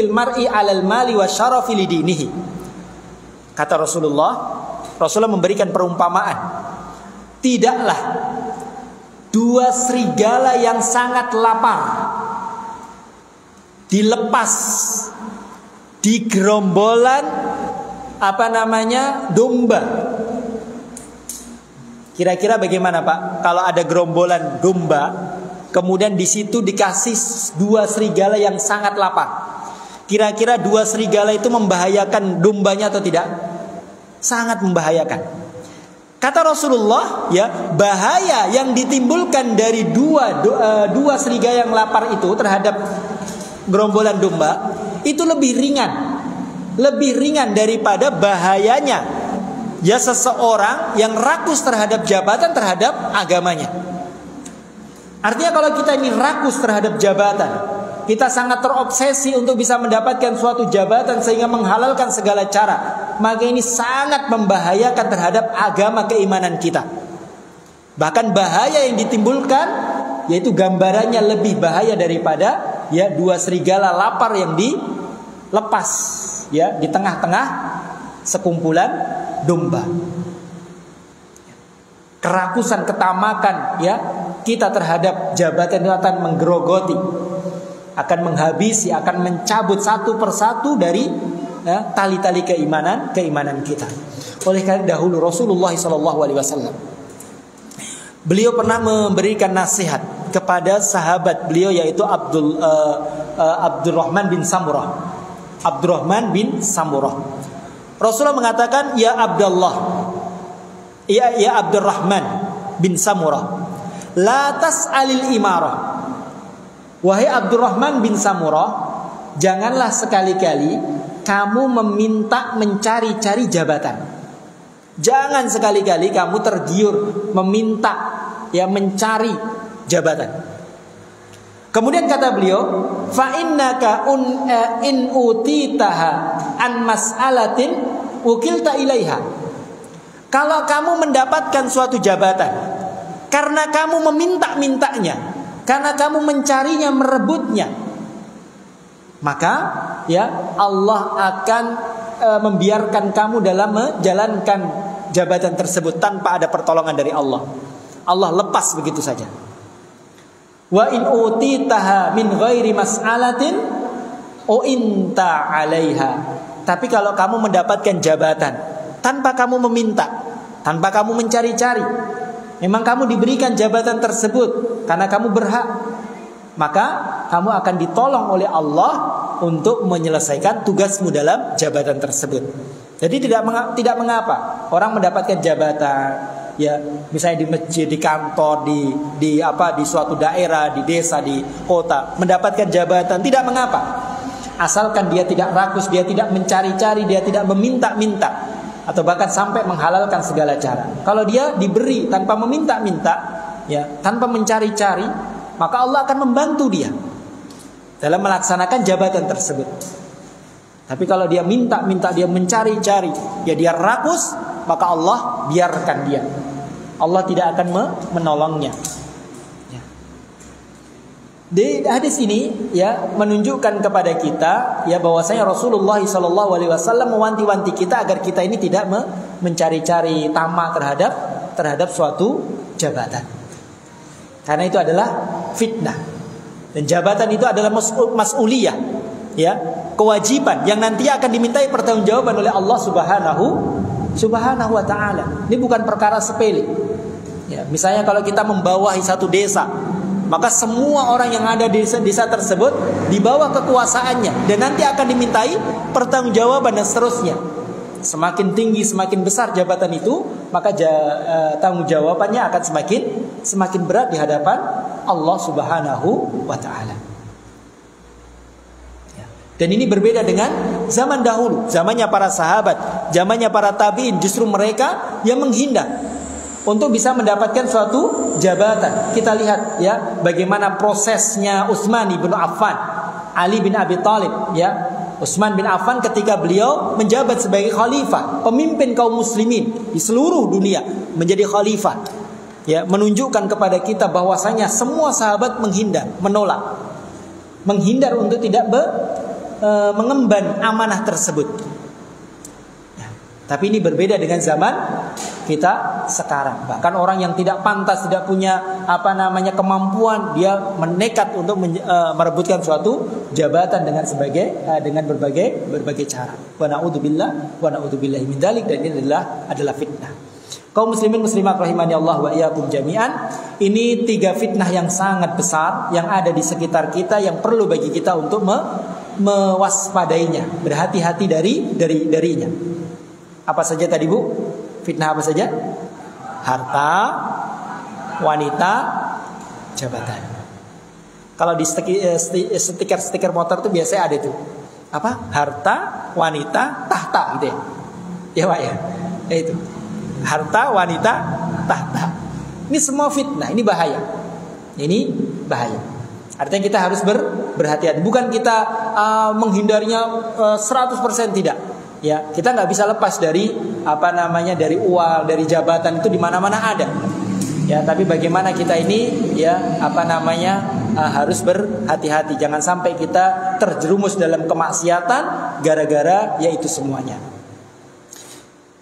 mar'i alal mali wa syarafi lidinihi. Kata Rasulullah memberikan perumpamaan, tidaklah dua serigala yang sangat lapar dilepas di gerombolan domba. Kira-kira bagaimana, Pak, kalau ada gerombolan domba, kemudian di situ dikasih dua serigala yang sangat lapar? Kira-kira dua serigala itu membahayakan dombanya atau tidak? Sangat membahayakan. Kata Rasulullah, ya, bahaya yang ditimbulkan dari dua serigala yang lapar itu terhadap gerombolan domba itu lebih ringan daripada bahayanya, ya, seseorang yang rakus terhadap jabatan, terhadap agamanya. Artinya kalau kita ini rakus terhadap jabatan, kita sangat terobsesi untuk bisa mendapatkan suatu jabatan sehingga menghalalkan segala cara, maka ini sangat membahayakan terhadap agama keimanan kita. Bahkan bahaya yang ditimbulkan, yaitu gambarannya lebih bahaya daripada, ya, dua serigala lapar yang dilepas, ya, di tengah-tengah sekumpulan domba. Kerakusan, ketamakan, ya, kita terhadap jabatan itu akan menggerogoti, akan menghabisi, akan mencabut satu persatu dari, ya, tali-tali keimanan kita. Oleh karena dahulu Rasulullah SAW, beliau pernah memberikan nasihat kepada sahabat beliau, yaitu Abdurrahman bin Samurah. Rasulullah mengatakan, ya Abdurrahman bin Samurah, la tas'alil imarah. Wahai Abdurrahman bin Samurah, janganlah sekali-kali kamu mencari-cari jabatan. Jangan sekali-kali kamu tergiur meminta, ya, mencari jabatan. Kemudian kata beliau, fa innaka in utitaha an mas'alatin ukilta ilaiha. Kalau kamu mendapatkan suatu jabatan karena kamu meminta-mintanya, karena kamu mencarinya, merebutnya, maka ya Allah akan membiarkan kamu dalam menjalankan jabatan tersebut tanpa ada pertolongan dari Allah. Allah lepas begitu saja. Wa in utitaha min ghairi mas'alatin uinta 'alaiha. Tapi kalau kamu mendapatkan jabatan tanpa kamu meminta, tanpa kamu mencari-cari, memang kamu diberikan jabatan tersebut karena kamu berhak, maka kamu akan ditolong oleh Allah untuk menyelesaikan tugasmu dalam jabatan tersebut. Jadi tidak mengapa orang mendapatkan jabatan, ya misalnya di masjid, di kantor, di suatu daerah, di desa, di kota, mendapatkan jabatan, tidak mengapa. Asalkan dia tidak rakus, dia tidak mencari-cari, dia tidak meminta-minta, atau bahkan sampai menghalalkan segala cara. Kalau dia diberi tanpa meminta-minta, ya tanpa mencari-cari, maka Allah akan membantu dia dalam melaksanakan jabatan tersebut. Tapi kalau dia minta-minta, dia mencari-cari, ya dia rakus, maka Allah biarkan dia. Allah tidak akan menolongnya. Ya. Di hadis ini ya menunjukkan kepada kita ya bahwasanya Rasulullah SAW mewanti-wanti kita agar kita ini tidak mencari-cari tamak terhadap suatu jabatan. Karena itu adalah fitnah. Dan jabatan itu adalah mas'uliyah, ya, kewajiban yang nanti akan dimintai pertanggungjawaban oleh Allah Subhanahu wa ta'ala. Ini bukan perkara sepele. Ya, misalnya kalau kita membawahi satu desa, maka semua orang yang ada di desa tersebut dibawa kekuasaannya dan nanti akan dimintai pertanggungjawaban dan seterusnya. Semakin tinggi, semakin besar jabatan itu, maka tanggung jawabannya akan semakin berat di hadapan Allah Subhanahu wa ta'ala. Dan ini berbeda dengan zaman dahulu, zamannya para sahabat, zamannya para tabi'in. Justru mereka yang menghindar untuk bisa mendapatkan suatu jabatan. Kita lihat ya bagaimana prosesnya Utsman bin Affan, Ali bin Abi Thalib, ya. Utsman bin Affan ketika beliau menjabat sebagai khalifah, pemimpin kaum muslimin di seluruh dunia, menjadi khalifah, ya, menunjukkan kepada kita bahwasanya semua sahabat menghindar untuk tidak mengemban amanah tersebut. Ya, tapi ini berbeda dengan zaman kita sekarang. Bahkan orang yang tidak pantas, tidak punya kemampuan, dia menekat untuk merebutkan suatu jabatan dengan berbagai cara. Wa na'udzubillahi min dzalik. Dan ini adalah fitnah. Kaum muslimin muslimat rahimani Allah wa iyyakum jami'an. Ini 3 fitnah yang sangat besar yang ada di sekitar kita, yang perlu bagi kita untuk mewaspadainya, berhati-hati darinya. Apa saja tadi, Bu? Fitnah apa saja? Harta, wanita, jabatan. Kalau di stiker motor itu biasanya ada itu. Apa? Harta, wanita, tahta gitu ya. Ya, Pak ya. Itu. Harta, wanita, tahta. Ini semua fitnah, ini bahaya. Ini bahaya. Artinya kita harus berhati-hati. Bukan kita menghindarinya 100% tidak. Ya, kita nggak bisa lepas dari dari uang, dari jabatan, itu di mana-mana ada. Ya, tapi bagaimana kita ini harus berhati-hati. Jangan sampai kita terjerumus dalam kemaksiatan gara-gara yaitu semuanya.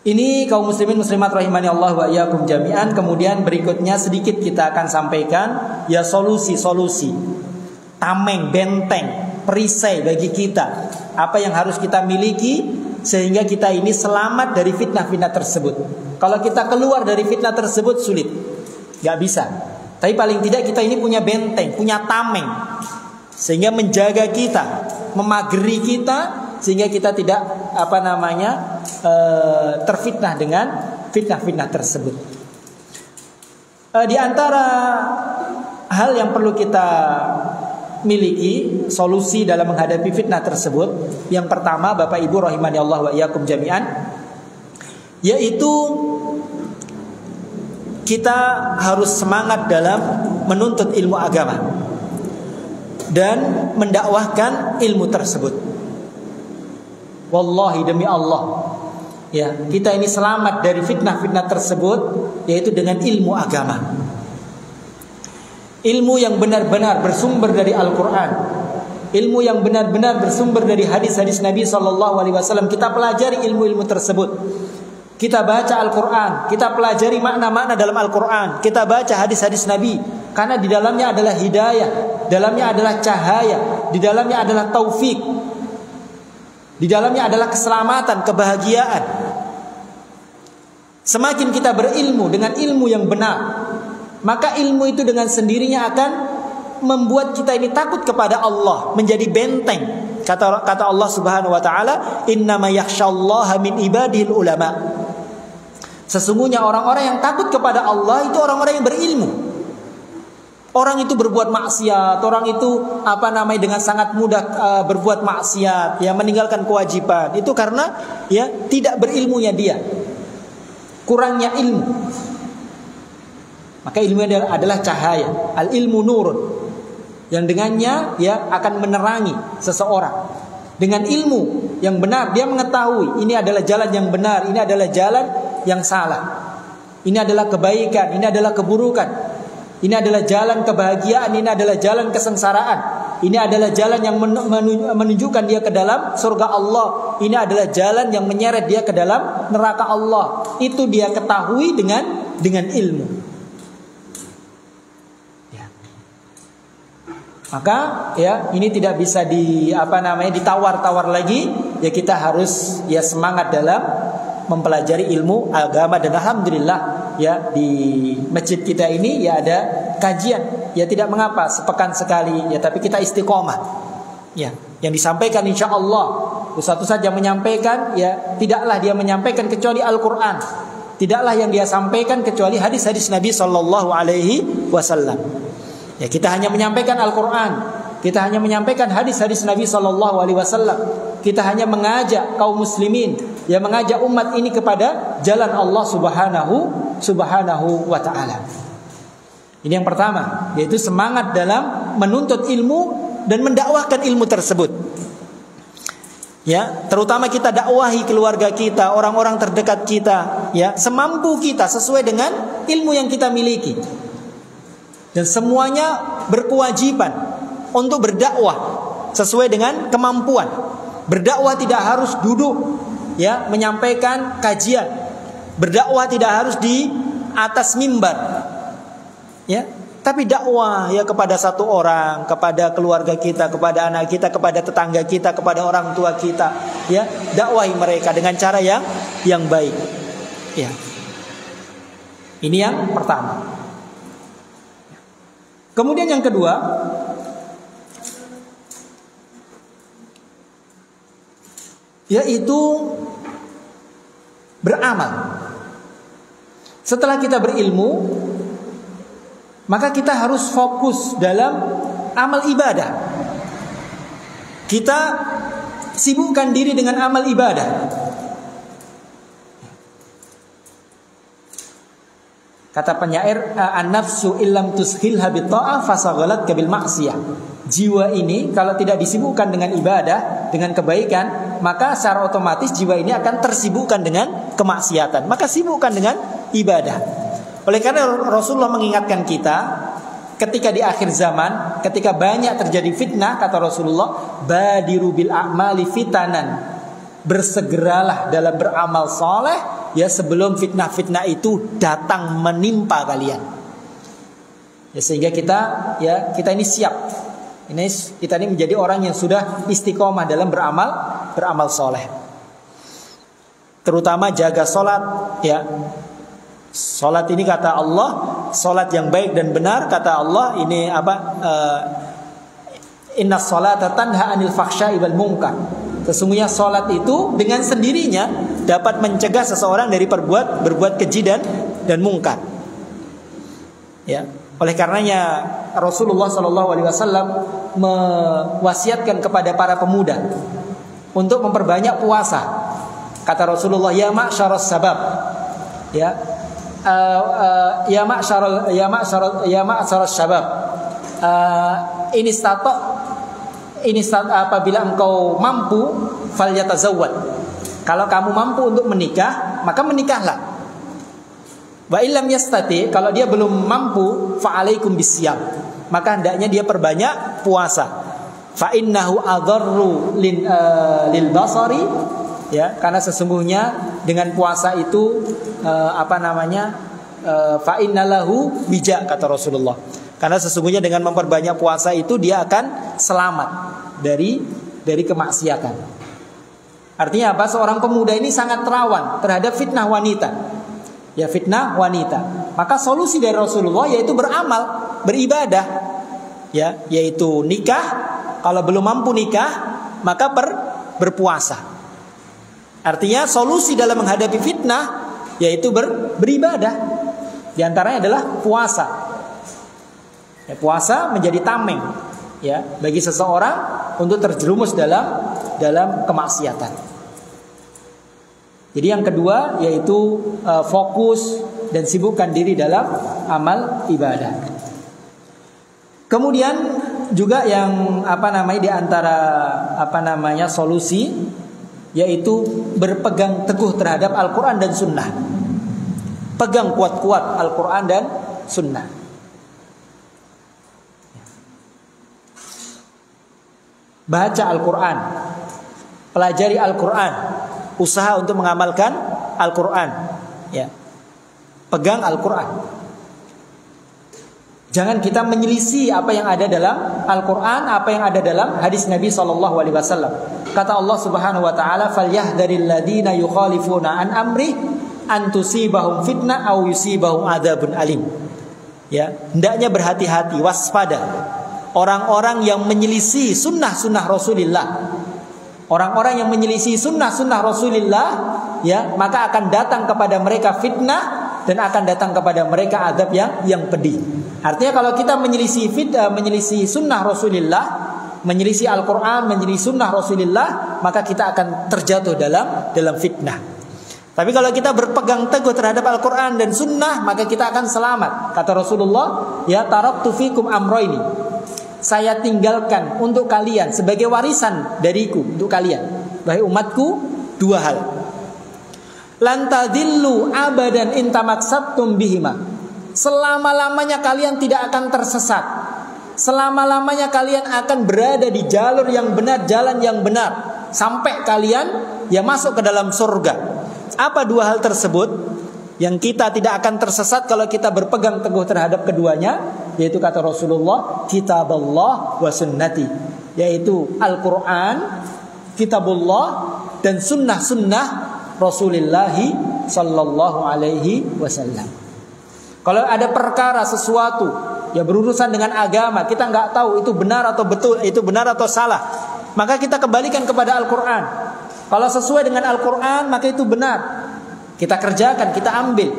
Ini kaum muslimin muslimat rahimani Allah wa iyyakum jami'an. Kemudian berikutnya sedikit kita akan sampaikan ya solusi-solusi, tameng, benteng, perisai bagi kita. Apa yang harus kita miliki sehingga kita ini selamat dari fitnah-fitnah tersebut. Kalau kita keluar dari fitnah tersebut sulit, gak bisa. Tapi paling tidak kita ini punya benteng, punya tameng, sehingga menjaga kita, memageri kita, sehingga kita tidak terfitnah dengan fitnah-fitnah tersebut. Di antara hal yang perlu kita miliki solusi dalam menghadapi fitnah tersebut, yang pertama Bapak Ibu rahimani Allah wa iyyakum jami'an, yaitu kita harus semangat dalam menuntut ilmu agama. dan mendakwahkan ilmu tersebut. Wallahi demi Allah, ya, kita ini selamat dari fitnah-fitnah tersebut, yaitu dengan ilmu agama. Ilmu yang benar-benar bersumber dari Al-Quran, ilmu yang benar-benar bersumber dari hadis-hadis Nabi SAW. Kita pelajari ilmu-ilmu tersebut. Kita baca Al-Quran, kita pelajari makna-makna dalam Al-Quran, kita baca hadis-hadis Nabi, karena di dalamnya adalah hidayah, dalamnya adalah cahaya, di dalamnya adalah taufik, di dalamnya adalah keselamatan, kebahagiaan. Semakin kita berilmu dengan ilmu yang benar, maka ilmu itu dengan sendirinya akan membuat kita ini takut kepada Allah, menjadi benteng. Kata Allah Subhanahu wa taala, "Innama yakhsyallaha min ibadihil ulama." Sesungguhnya orang-orang yang takut kepada Allah itu orang-orang yang berilmu. Orang itu berbuat maksiat, orang itu dengan sangat mudah berbuat maksiat, ya, meninggalkan kewajiban. Itu karena ya tidak berilmunya dia. Kurangnya ilmu. Maka ilmu adalah cahaya, al-ilmu nurun, yang dengannya ya akan menerangi seseorang. Dengan ilmu yang benar dia mengetahui ini adalah jalan yang benar, ini adalah jalan yang salah, ini adalah kebaikan, ini adalah keburukan, ini adalah jalan kebahagiaan, ini adalah jalan kesengsaraan, ini adalah jalan yang menunjukkan dia ke dalam surga Allah, ini adalah jalan yang menyeret dia ke dalam neraka Allah. Itu dia ketahui dengan ilmu. Maka ya ini tidak bisa ditawar-tawar lagi. Ya kita harus ya semangat dalam mempelajari ilmu agama. Dan alhamdulillah ya di masjid kita ini ya ada kajian. Ya tidak mengapa sepekan sekali ya, tapi kita istiqomah. Ya, yang disampaikan insyaallah satu saja menyampaikan ya, tidaklah dia menyampaikan kecuali Al-Qur'an. Tidaklah yang dia sampaikan kecuali hadis-hadis Nabi sallallahu alaihi wasallam. Ya, kita hanya menyampaikan Al-Quran, kita hanya menyampaikan hadis-hadis Nabi SAW. Kita hanya mengajak kaum muslimin, ya, mengajak umat ini kepada jalan Allah subhanahu wa ta'ala. Ini yang pertama, yaitu semangat dalam menuntut ilmu dan mendakwahkan ilmu tersebut. Ya, terutama kita dakwahi keluarga kita, orang-orang terdekat kita, ya, semampu kita sesuai dengan ilmu yang kita miliki. Dan semuanya berkewajiban untuk berdakwah sesuai dengan kemampuan. Berdakwah tidak harus duduk ya menyampaikan kajian. Berdakwah tidak harus di atas mimbar. Ya, tapi dakwah ya kepada satu orang, kepada keluarga kita, kepada anak kita, kepada tetangga kita, kepada orang tua kita, ya. Dakwahi mereka dengan cara yang baik. Ya. Ini yang pertama. Kemudian yang kedua, yaitu beramal. Setelah kita berilmu, maka kita harus fokus dalam amal ibadah. Kita sibukkan diri dengan amal ibadah. Kata penyair, an-nafsu illam tushilha bitta'ah fasaghalat bil ma'siyah. Jiwa ini kalau tidak disibukkan dengan ibadah, dengan kebaikan, maka secara otomatis jiwa ini akan tersibukkan dengan kemaksiatan. Maka sibukkan dengan ibadah. Oleh karena Rasulullah mengingatkan kita, ketika di akhir zaman, ketika banyak terjadi fitnah, kata Rasulullah, badiru bil a'mali fitanan. Bersegeralah dalam beramal soleh ya sebelum fitnah-fitnah itu datang menimpa kalian. Ya, sehingga kita ini siap. Kita ini menjadi orang yang sudah istiqomah dalam beramal soleh. Terutama jaga solat ya. Solat ini kata Allah, solat yang baik dan benar, kata Allah ini inna sholata tanha anil fakhsya'i wal munkar. Sesungguhnya solat itu dengan sendirinya dapat mencegah seseorang dari berbuat keji dan mungkar. Ya, oleh karenanya Rasulullah SAW mewasiatkan kepada para pemuda untuk memperbanyak puasa. Kata Rasulullah, ya ma'syaras sabab, ya ma'syaras sabab, ini stato apabila engkau mampu falyatazawwad. Kalau kamu mampu untuk menikah, maka menikahlah. Wa illam yastati, kalau dia belum mampu, fa alaikum bisyam, maka hendaknya dia perbanyak puasa. Fa innahu adharru lil basari, ya, karena sesungguhnya dengan puasa itu fa innalahu bija, kata Rasulullah. Karena sesungguhnya dengan memperbanyak puasa itu dia akan selamat dari kemaksiatan. Artinya apa? Seorang pemuda ini sangat rawan terhadap fitnah wanita. Ya, fitnah wanita. Maka solusi dari Rasulullah yaitu beramal, beribadah. Ya, yaitu nikah. Kalau belum mampu nikah, maka berpuasa. Artinya solusi dalam menghadapi fitnah yaitu beribadah. Di antaranya adalah puasa. Ya, puasa menjadi tameng, ya, bagi seseorang untuk terjerumus dalam kemaksiatan. Jadi yang kedua yaitu fokus dan sibukkan diri dalam amal ibadah. Kemudian juga yang di antara solusi yaitu berpegang teguh terhadap Al-Qur'an dan Sunnah. Pegang kuat-kuat Al-Qur'an dan Sunnah. Baca Al-Qur'an, pelajari Al-Qur'an, usaha untuk mengamalkan Al-Qur'an, ya. Pegang Al-Qur'an. Jangan kita menyelisih apa yang ada dalam Al-Qur'an, apa yang ada dalam hadis Nabi SAW. Kata Allah Subhanahu wa taala, "Falyahdharil ladzina yukhalifuna an amri an tusibahum fitnah aw yusibahum adzabun alim." Ya, hendaknya berhati-hati, waspada orang-orang yang menyelisih sunnah-sunnah Rasulullah. Orang-orang yang menyelisih sunnah-sunnah Rasulullah, ya, maka akan datang kepada mereka fitnah dan akan datang kepada mereka azab yang pedih. Artinya kalau kita menyelisih sunnah Rasulullah, menyelisih Al-Qur'an, menyelisih sunnah Rasulullah, maka kita akan terjatuh dalam fitnah. Tapi kalau kita berpegang teguh terhadap Al-Qur'an dan sunnah, maka kita akan selamat. Kata Rasulullah, ya, taraktu fikum amroini, saya tinggalkan untuk kalian sebagai warisan dariku untuk kalian, wahai umatku, dua hal. Lan tadillu abadan in tamassaktum bihima. Selama-lamanya kalian tidak akan tersesat. Selama-lamanya kalian akan berada di jalur yang benar, jalan yang benar, sampai kalian masuk ke dalam surga. Apa dua hal tersebut? Yang kita tidak akan tersesat kalau kita berpegang teguh terhadap keduanya, yaitu kata Rasulullah, kitabullah wa sunnati, yaitu Al-Qur'an, kitabullah, dan sunnah-sunnah Rasulullah sallallahu alaihi wasallam. Kalau ada perkara sesuatu berurusan dengan agama, kita nggak tahu itu benar atau betul, itu benar atau salah, maka kita kembalikan kepada Al-Qur'an. Kalau sesuai dengan Al-Qur'an, maka itu benar, kita kerjakan, kita ambil.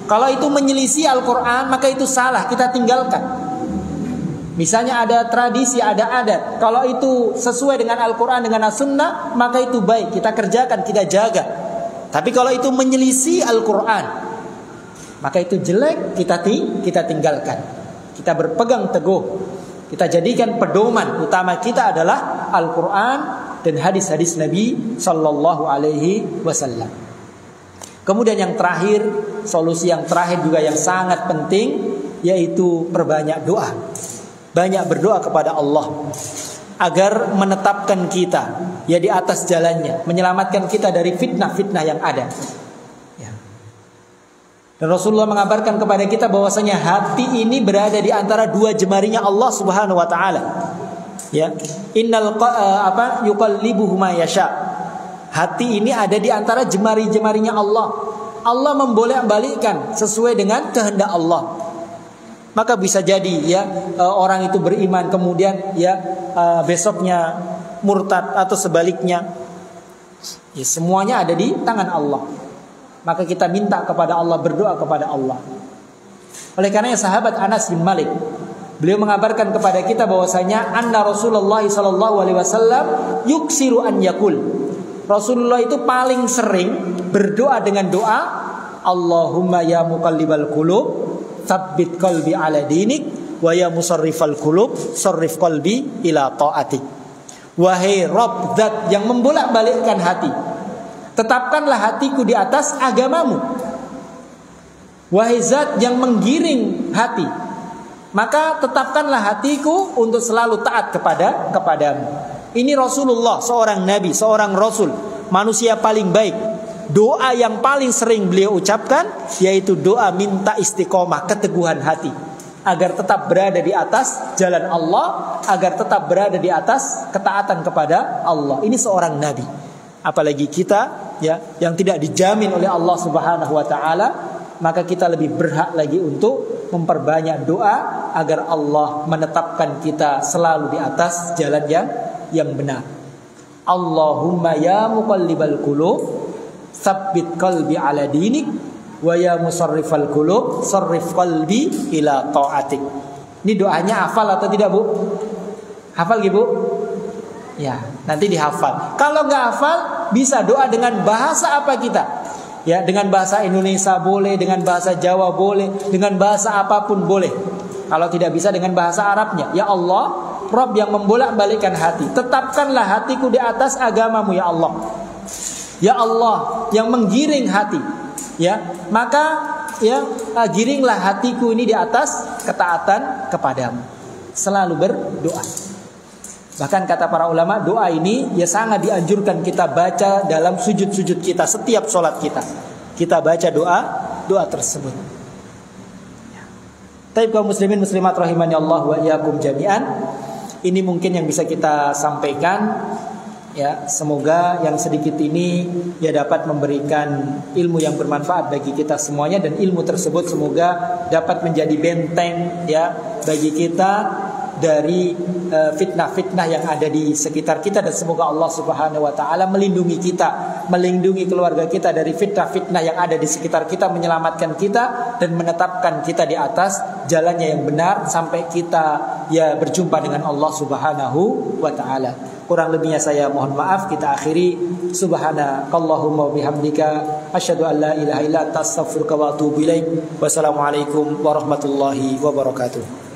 Kalau itu menyelisih Al-Qur'an, maka itu salah, kita tinggalkan. Misalnya ada tradisi, ada adat, kalau itu sesuai dengan Al-Qur'an, dengan As-Sunnah, maka itu baik, kita kerjakan, kita jaga. Tapi kalau itu menyelisih Al-Qur'an, maka itu jelek, kita tinggalkan. Kita berpegang teguh, kita jadikan pedoman utama kita adalah Al-Qur'an dan hadis-hadis Nabi sallallahu alaihi wasallam. Kemudian yang terakhir, solusi yang terakhir juga yang sangat penting, yaitu perbanyak doa. Banyak berdoa kepada Allah agar menetapkan kita di atas jalannya, menyelamatkan kita dari fitnah-fitnah yang ada. Dan Rasulullah mengabarkan kepada kita bahwasanya hati ini berada di antara dua jemarinya Allah Subhanahu wa taala. Ya, innal yuqallibuhu ma yasha. Hati ini ada di antara jemari-jemarinya Allah. Allah membolak-balikkan sesuai dengan kehendak Allah. Maka bisa jadi orang itu beriman kemudian besoknya murtad atau sebaliknya. Semuanya ada di tangan Allah. Maka kita minta kepada Allah, berdoa kepada Allah. Oleh karenanya sahabat Anas bin Malik, beliau mengabarkan kepada kita bahwasanya anna Rasulullah sallallahu alaihi wasallam yuksiru an yaqul. Rasulullah itu paling sering berdoa dengan doa Allahumma ya muqallibal qulub tsabbit qalbi ala dinik wa ya musarrifal qulub sarrif qalbi ila taatik. Wahai Rabb, zat yang membolak-balikkan hati, tetapkanlah hatiku di atas agamamu. Wahai zat yang menggiring hati, maka tetapkanlah hatiku untuk selalu taat kepadamu. Ini Rasulullah, seorang nabi, seorang rasul, manusia paling baik. Doa yang paling sering beliau ucapkan yaitu doa minta istiqomah, keteguhan hati, agar tetap berada di atas jalan Allah, agar tetap berada di atas ketaatan kepada Allah. Ini seorang nabi. Apalagi kita ya, yang tidak dijamin oleh Allah Subhanahu wa taala, maka kita lebih berhak lagi untuk memperbanyak doa agar Allah menetapkan kita selalu di atas jalan yang benar. Allahumma ya muqallibal qulub, tsabbit qalbi ala dinik, wa ya musarrifal qulub, sarrif qalbi ila ta'atik. Ini doanya hafal atau tidak, Bu? Hafal gitu, Bu? Ya, nanti dihafal. Kalau nggak hafal, bisa doa dengan bahasa apa kita? Ya, dengan bahasa Indonesia boleh, dengan bahasa Jawa boleh, dengan bahasa apapun boleh. Kalau tidak bisa dengan bahasa Arabnya, ya Allah, Rabb yang membolak-balikkan hati, tetapkanlah hatiku di atas agamamu ya Allah. Ya Allah yang menggiring hati, ya, maka ya giringlah hatiku ini di atas ketaatan kepadamu. Selalu berdoa. Bahkan kata para ulama, doa ini ya sangat dianjurkan kita baca dalam sujud-sujud kita, setiap sholat kita. Kita baca doa tersebut. Taib kaum muslimin muslimat rahimani Allah wa iyyakum jami'an. Ini mungkin yang bisa kita sampaikan. Ya, semoga yang sedikit ini ya dapat memberikan ilmu yang bermanfaat bagi kita semuanya, dan ilmu tersebut semoga dapat menjadi benteng ya bagi kita dari fitnah-fitnah yang ada di sekitar kita, dan semoga Allah Subhanahu wa taala melindungi kita, melindungi keluarga kita dari fitnah-fitnah yang ada di sekitar kita, menyelamatkan kita dan menetapkan kita di atas jalannya yang benar sampai kita ya berjumpa dengan Allah Subhanahu wa taala. Kurang lebihnya saya mohon maaf. Kita akhiri subhanakallahumma wa bihamdika asyhadu an la ilaha illa anta astaghfiruka wa atubu ilaik. Wassalamualaikum warahmatullahi wabarakatuh.